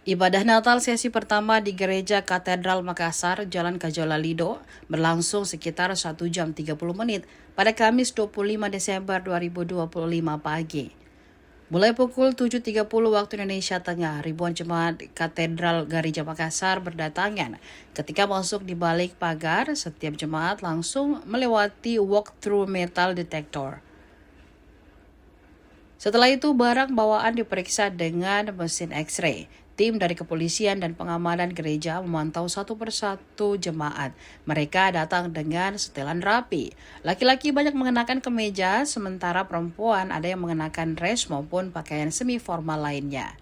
Ibadah Natal sesi pertama di Gereja Katedral Makassar, Jalan Kajola Lido, berlangsung sekitar 1 jam 30 menit pada Kamis 25 Desember 2025 pagi. Mulai pukul 7.30 waktu Indonesia Tengah, ribuan jemaat Katedral Gereja Makassar berdatangan. Ketika masuk di balik pagar, setiap jemaat langsung melewati walk-through metal detector. Setelah itu, barang bawaan diperiksa dengan mesin X-ray. Tim dari kepolisian dan pengamanan gereja memantau satu persatu jemaat. Mereka datang dengan setelan rapi. Laki-laki banyak mengenakan kemeja, sementara perempuan ada yang mengenakan dress maupun pakaian semi formal lainnya.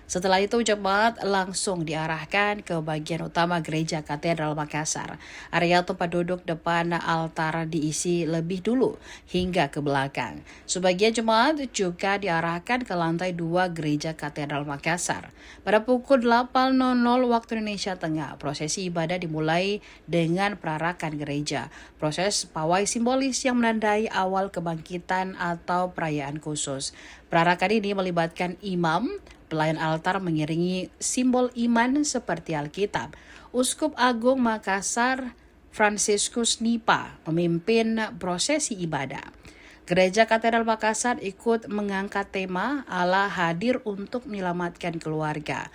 Setelah itu, jemaat langsung diarahkan ke bagian utama Gereja Katedral Makassar. Area tempat duduk depan altar diisi lebih dulu hingga ke belakang. Sebagian jemaat juga diarahkan ke lantai 2 Gereja Katedral Makassar. Pada pukul 8.00 waktu Indonesia Tengah, prosesi ibadah dimulai dengan perarakan gereja. Proses pawai simbolis yang menandai awal kebangkitan atau perayaan khusus. Perarakan ini melibatkan imam, pelayan altar mengiringi simbol iman seperti Alkitab. Uskup Agung Makassar, Fransiskus Nipa, memimpin prosesi ibadah. Gereja Katedral Makassar ikut mengangkat tema Allah hadir untuk menyelamatkan keluarga.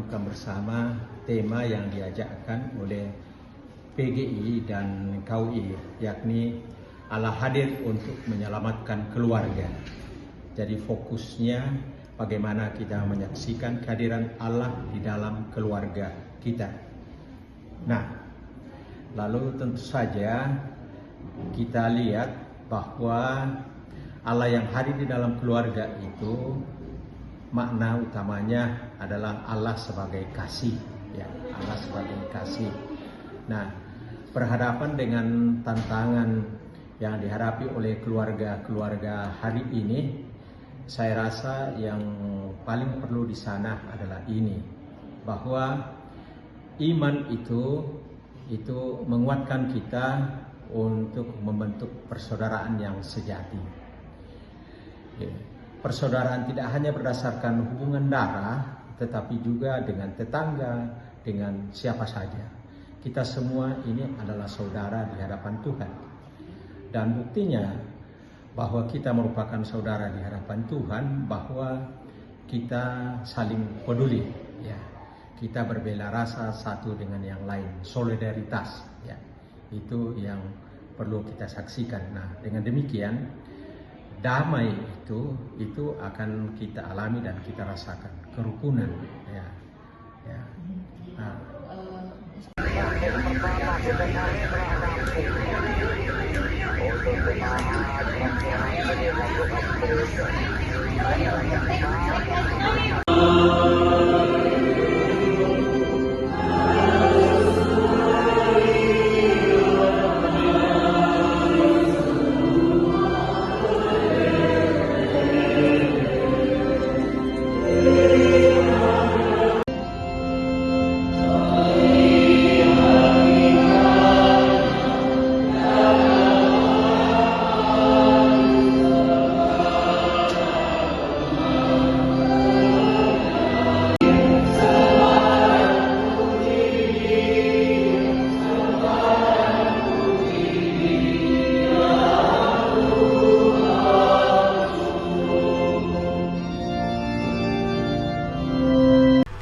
merenungkan bersama tema yang diajakkan oleh PGI dan KUI, yakni Allah hadir untuk menyelamatkan keluarga. Jadi fokusnya bagaimana kita menyaksikan kehadiran Allah di dalam keluarga kita. Nah, lalu tentu saja kita lihat bahwa Allah yang hadir di dalam keluarga itu makna utamanya adalah Allah sebagai kasih, ya, Allah sebagai kasih. Nah, berhadapan dengan tantangan yang dihadapi oleh keluarga-keluarga hari ini, saya rasa yang paling perlu di sana adalah ini, bahwa iman itu menguatkan kita untuk membentuk persaudaraan yang sejati. Persaudaraan tidak hanya berdasarkan hubungan darah, tetapi juga dengan tetangga, dengan siapa saja. Kita semua ini adalah saudara di hadapan Tuhan. Dan buktinya bahwa kita merupakan saudara di hadapan Tuhan, bahwa kita saling peduli, ya. Kita berbela rasa satu dengan yang lain, solidaritas, ya. Itu yang perlu kita saksikan. Nah, dengan demikian damai itu akan kita alami dan kita rasakan, kerukunan, ya. Nah.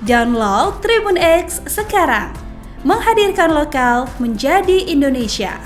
Download Tribun X sekarang, menghadirkan lokal menjadi Indonesia.